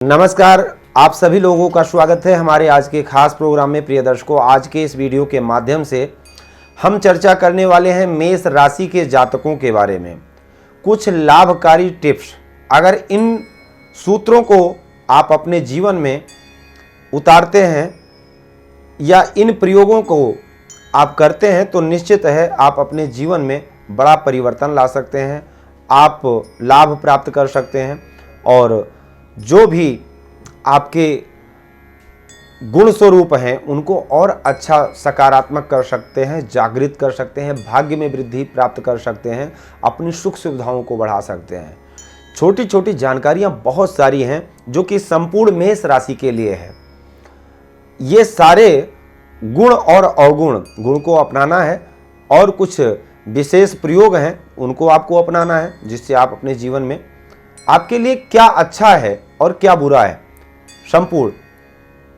नमस्कार, आप सभी लोगों का स्वागत है हमारे आज के खास प्रोग्राम में। प्रिय दर्शकों, आज के इस वीडियो के माध्यम से हम चर्चा करने वाले हैं मेष राशि के जातकों के बारे में। कुछ लाभकारी टिप्स, अगर इन सूत्रों को आप अपने जीवन में उतारते हैं या इन प्रयोगों को आप करते हैं तो निश्चित है आप अपने जीवन में बड़ा परिवर्तन ला सकते हैं, आप लाभ प्राप्त कर सकते हैं और जो भी आपके गुण स्वरूप हैं उनको और अच्छा सकारात्मक कर सकते हैं, जागृत कर सकते हैं, भाग्य में वृद्धि प्राप्त कर सकते हैं, अपनी सुख सुविधाओं को बढ़ा सकते हैं। छोटी छोटी जानकारियां बहुत सारी हैं जो कि संपूर्ण मेष राशि के लिए है। ये सारे गुण और अवगुण, गुण को अपनाना है और कुछ विशेष प्रयोग हैं उनको आपको अपनाना है, जिससे आप अपने जीवन में आपके लिए क्या अच्छा है और क्या बुरा है संपूर्ण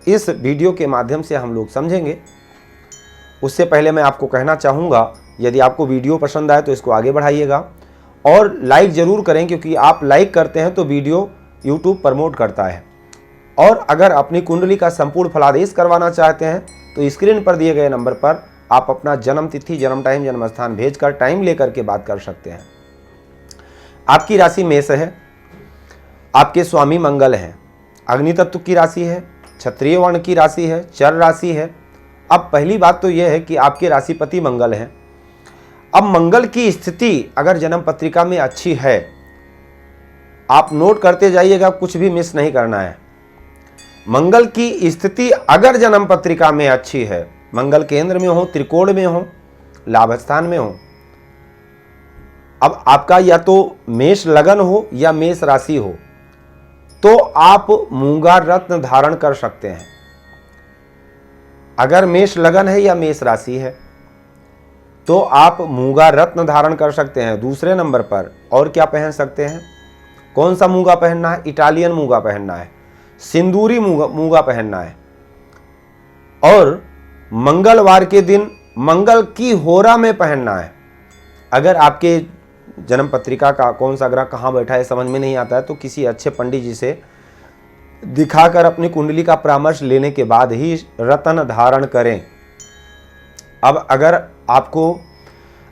इस वीडियो के माध्यम से हम लोग समझेंगे। उससे पहले मैं आपको कहना चाहूँगा, यदि आपको वीडियो पसंद आए तो इसको आगे बढ़ाइएगा और लाइक ज़रूर करें, क्योंकि आप लाइक करते हैं तो वीडियो यूट्यूब प्रमोट करता है। और अगर अपनी कुंडली का संपूर्ण फलादेश करवाना चाहते हैं तो स्क्रीन पर दिए गए नंबर पर आप अपना जन्म तिथि, जन्म टाइम, जन्म स्थान भेजकर टाइम लेकर के बात कर सकते हैं। आपकी राशि मेष है, आपके स्वामी मंगल हैं, अग्नि तत्व की राशि है, क्षत्रिय वर्ण की राशि है, चर राशि है। अब पहली बात तो यह है कि आपके राशिपति मंगल हैं। अब मंगल की स्थिति अगर जन्म पत्रिका में अच्छी है, आप नोट करते जाइएगा, कुछ भी मिस नहीं करना है। मंगल की स्थिति अगर जन्म पत्रिका में अच्छी है, मंगल केंद्र में हो, त्रिकोण में हो, लाभ स्थान में हो, अब आपका या तो मेष लगन हो या मेष राशि हो, तो आप मूंगा रत्न धारण कर सकते हैं। अगर मेष लगन है या मेष राशि है तो आप मूंगा रत्न धारण कर सकते हैं। दूसरे नंबर पर और क्या पहन सकते हैं? कौन सा मूंगा पहनना है? इटालियन मूंगा पहनना है, सिंदूरी मूंगा पहनना है। और मंगलवार के दिन मंगल की होरा में पहनना है। अगर आपके जन्म पत्रिका का कौन सा ग्रह कहाँ बैठा है समझ में नहीं आता है तो किसी अच्छे पंडित जी से दिखाकर अपनी कुंडली का परामर्श लेने के बाद ही रत्न धारण करें। अब अगर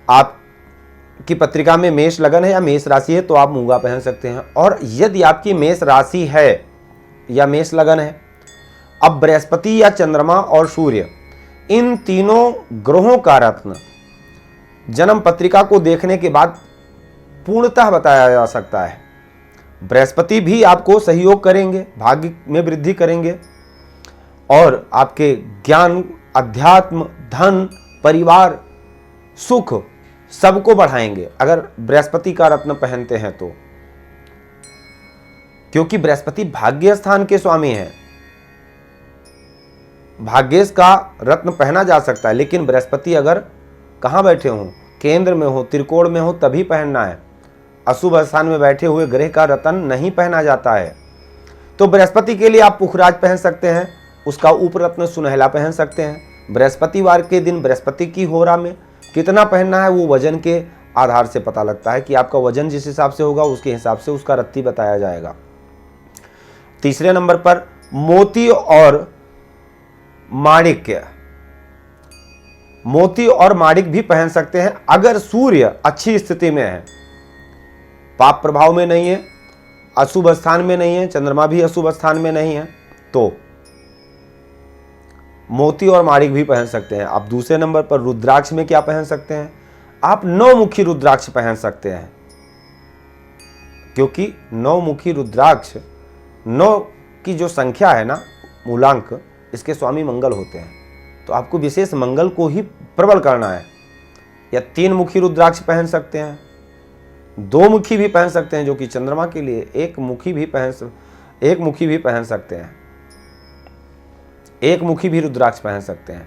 आपकी पत्रिका में मेष लगन है या मेष राशि है तो आप मूंगा पहन सकते हैं। और यदि आपकी मेष राशि है या मेष लगन है, अब बृहस्पति या चंद्रमा और सूर्य, इन तीनों ग्रहों का रत्न जन्म पत्रिका को देखने के बाद पूर्णतः बताया जा सकता है। बृहस्पति भी आपको सहयोग करेंगे, भाग्य में वृद्धि करेंगे और आपके ज्ञान, अध्यात्म, धन, परिवार, सुख सबको बढ़ाएंगे अगर बृहस्पति का रत्न पहनते हैं तो, क्योंकि बृहस्पति भाग्य स्थान के स्वामी हैं। भाग्येश का रत्न पहना जा सकता है, लेकिन बृहस्पति अगर कहाँ बैठे हों, केंद्र में हो, त्रिकोण में हो, तभी पहनना है। अशुभ स्थान में बैठे हुए ग्रह का रत्न नहीं पहना जाता है। तो बृहस्पति के लिए आप पुखराज पहन सकते हैं, उसका उपरत्न सुनहला पहन सकते हैं। बृहस्पतिवार के दिन बृहस्पति की होरा में कितना पहनना है वो वजन के आधार से पता लगता है कि आपका वजन जिस हिसाब से होगा उसके हिसाब से उसका रत्ती बताया जाएगा। तीसरे नंबर पर मोती और माणिक्य, मोती और माणिक भी पहन सकते हैं अगर सूर्य अच्छी स्थिति में है, पाप प्रभाव में नहीं है, अशुभ स्थान में नहीं है, चंद्रमा भी अशुभ स्थान में नहीं है, तो मोती और माणिक भी पहन सकते हैं। आप दूसरे नंबर पर रुद्राक्ष में क्या पहन सकते हैं? आप नौमुखी रुद्राक्ष पहन सकते हैं, क्योंकि नौमुखी रुद्राक्ष, 9 की जो संख्या है ना, मूलांक, इसके स्वामी मंगल होते हैं। तो आपको विशेष मंगल को ही प्रबल करना है। या 3 मुखी रुद्राक्ष पहन सकते हैं, 2 मुखी भी पहन सकते हैं जो कि चंद्रमा के लिए, 1 मुखी भी पहन सकते हैं, 1 मुखी भी रुद्राक्ष पहन सकते हैं।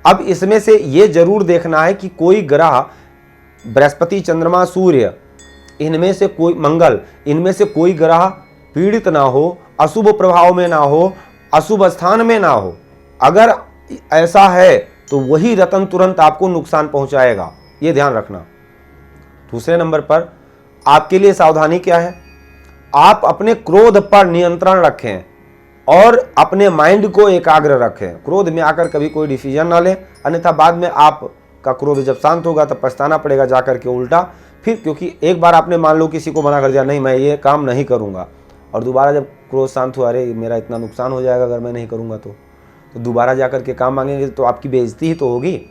अब इसमें से ये जरूर देखना है कि कोई ग्रह, बृहस्पति, चंद्रमा, सूर्य, इनमें से कोई, मंगल, इनमें से कोई ग्रह पीड़ित ना हो, अशुभ प्रभाव में ना हो, अशुभ स्थान में ना हो। अगर ऐसा है तो वही रत्न तुरंत आपको नुकसान पहुंचाएगा, ये ध्यान रखना। दूसरे नंबर पर आपके लिए सावधानी क्या है? आप अपने क्रोध पर नियंत्रण रखें और अपने माइंड को एकाग्र रखें। क्रोध में आकर कभी कोई डिसीजन ना लें, अन्यथा बाद में आपका क्रोध जब शांत होगा तब पछताना पड़ेगा जाकर के उल्टा। फिर क्योंकि एक बार आपने मान लो किसी को मना कर दिया, नहीं मैं ये काम नहीं करूँगा, और दोबारा जब क्रोध शांत हुआ, अरे मेरा इतना नुकसान हो जाएगा अगर मैं नहीं करूँगा तो दोबारा जाकर के काम मांगेंगे तो आपकी बेइज्जती ही तो होगी,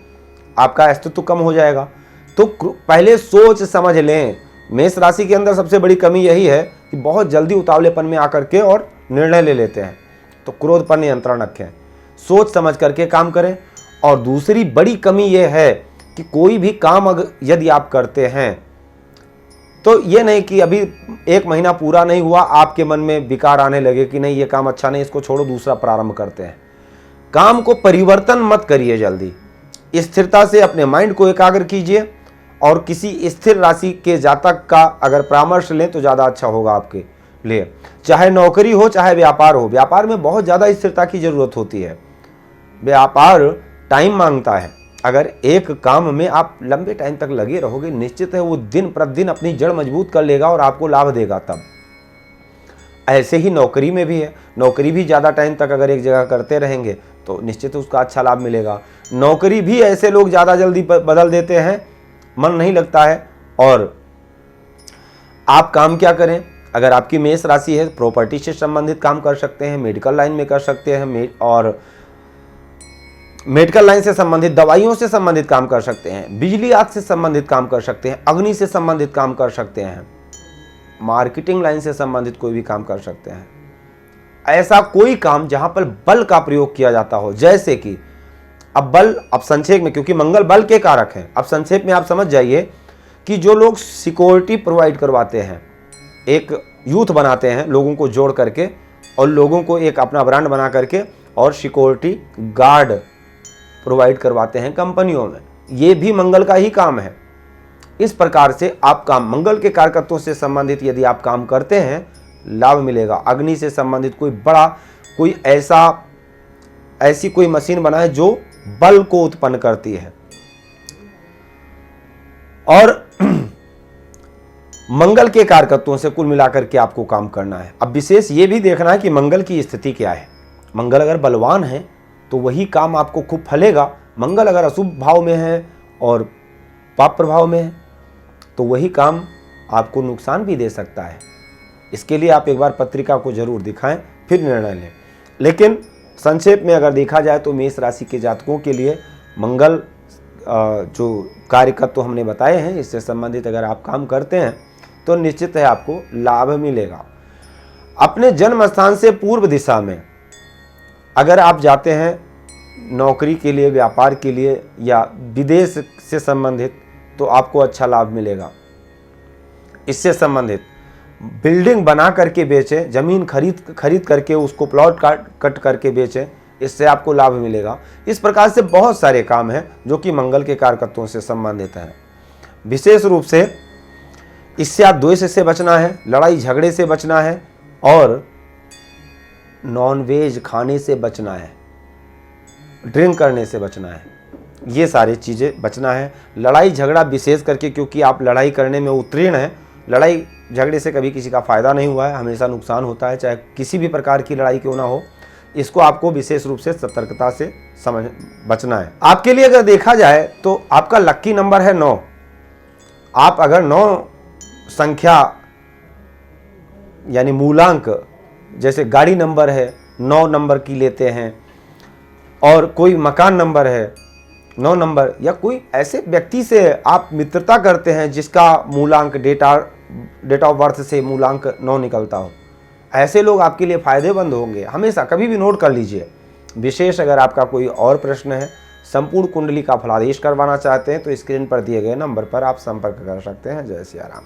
आपका अस्तित्व कम हो जाएगा। तो पहले सोच समझ लें। मेष राशि के अंदर सबसे बड़ी कमी यही है कि बहुत जल्दी उतावलेपन में आकर के और निर्णय ले लेते हैं। तो क्रोध पर नियंत्रण रखें, सोच समझ करके काम करें। और दूसरी बड़ी कमी यह है कि कोई भी काम यदि आप करते हैं तो ये नहीं कि अभी 1 महीना पूरा नहीं हुआ आपके मन में विकार आने लगे कि नहीं ये काम अच्छा नहीं, इसको छोड़ो दूसरा प्रारंभ करते हैं। काम को परिवर्तन मत करिए जल्दी, स्थिरता से अपने माइंड को एकाग्र कीजिए और किसी स्थिर राशि के जातक का अगर परामर्श लें तो ज़्यादा अच्छा होगा आपके लिए। चाहे नौकरी हो चाहे व्यापार हो, व्यापार में बहुत ज़्यादा स्थिरता की ज़रूरत होती है। व्यापार टाइम मांगता है। अगर एक काम में आप लंबे टाइम तक लगे रहोगे, निश्चित है वो दिन प्रतिदिन अपनी जड़ मजबूत कर लेगा और आपको लाभ देगा। तब ऐसे ही नौकरी में भी है, नौकरी भी ज़्यादा टाइम तक अगर एक जगह करते रहेंगे तो निश्चित उसका अच्छा लाभ मिलेगा। नौकरी भी ऐसे लोग ज़्यादा जल्दी बदल देते हैं, मन नहीं लगता है। और आप काम क्या करें, अगर आपकी मेष राशि है प्रॉपर्टी से संबंधित काम कर सकते हैं, मेडिकल लाइन में कर सकते हैं, और मेडिकल लाइन से संबंधित दवाइयों से संबंधित काम कर सकते हैं, बिजली आग से संबंधित काम कर सकते हैं, अग्नि से संबंधित काम कर सकते हैं, मार्केटिंग लाइन से संबंधित कोई भी काम कर सकते हैं। ऐसा कोई काम जहां पर बल का प्रयोग किया जाता हो, जैसे कि अब संक्षेप में, क्योंकि मंगल बल के कारक हैं, अब संक्षेप में आप समझ जाइए कि जो लोग सिक्योरिटी प्रोवाइड करवाते हैं, एक यूथ बनाते हैं लोगों को जोड़ करके और लोगों को एक अपना ब्रांड बना करके और सिक्योरिटी गार्ड प्रोवाइड करवाते हैं कंपनियों में, ये भी मंगल का ही काम है। इस प्रकार से आप काम मंगल के कारकत्वों से संबंधित यदि आप काम करते हैं लाभ मिलेगा। अग्नि से संबंधित कोई ऐसी कोई मशीन बनाए जो बल को उत्पन्न करती है। और मंगल के कारकत्वों से कुल मिलाकर के आपको काम करना है। अब विशेष ये भी देखना है कि मंगल की स्थिति क्या है। मंगल अगर बलवान है तो वही काम आपको खूब फलेगा। मंगल अगर अशुभ भाव में है और पाप प्रभाव में है तो वही काम आपको नुकसान भी दे सकता है। इसके लिए आप एक बार पत्रिका को जरूर दिखाएं फिर निर्णय लें। लेकिन संक्षेप में अगर देखा जाए तो मेष राशि के जातकों के लिए मंगल जो कार्यकत्व तो हमने बताए हैं इससे संबंधित अगर आप काम करते हैं तो निश्चित है आपको लाभ मिलेगा। अपने जन्म स्थान से पूर्व दिशा में अगर आप जाते हैं नौकरी के लिए, व्यापार के लिए या विदेश से संबंधित तो आपको अच्छा लाभ मिलेगा। इससे संबंधित बिल्डिंग बना करके बेचें, जमीन खरीद करके उसको प्लॉट कट करके बेचें, इससे आपको लाभ मिलेगा। इस प्रकार से बहुत सारे काम हैं जो कि मंगल के कारकत्वों से संबंधित हैं। विशेष रूप से इससे आप द्वेष से बचना है, लड़ाई झगड़े से बचना है और नॉनवेज खाने से बचना है, ड्रिंक करने से बचना है, ये सारी चीज़ें बचना है। लड़ाई झगड़ा विशेष करके क्योंकि आप लड़ाई करने में उत्तीर्ण हैं, लड़ाई झगड़े से कभी किसी का फ़ायदा नहीं हुआ है, हमेशा नुकसान होता है, चाहे किसी भी प्रकार की लड़ाई क्यों ना हो। इसको आपको विशेष रूप से सतर्कता से बचना है। आपके लिए अगर देखा जाए तो आपका लक्की नंबर है 9। आप अगर 9 संख्या यानी मूलांक जैसे गाड़ी नंबर है 9 नंबर की लेते हैं और कोई मकान नंबर है 9 नंबर या कोई ऐसे व्यक्ति से आप मित्रता करते हैं जिसका मूलांक डेट ऑफ बर्थ से मूलांक 9 निकलता हो, ऐसे लोग आपके लिए फायदेमंद होंगे। हमेशा कभी भी नोट कर लीजिए। विशेष अगर आपका कोई और प्रश्न है, संपूर्ण कुंडली का फलादेश करवाना चाहते हैं तो स्क्रीन पर दिए गए नंबर पर आप संपर्क कर सकते हैं। जय सिया राम।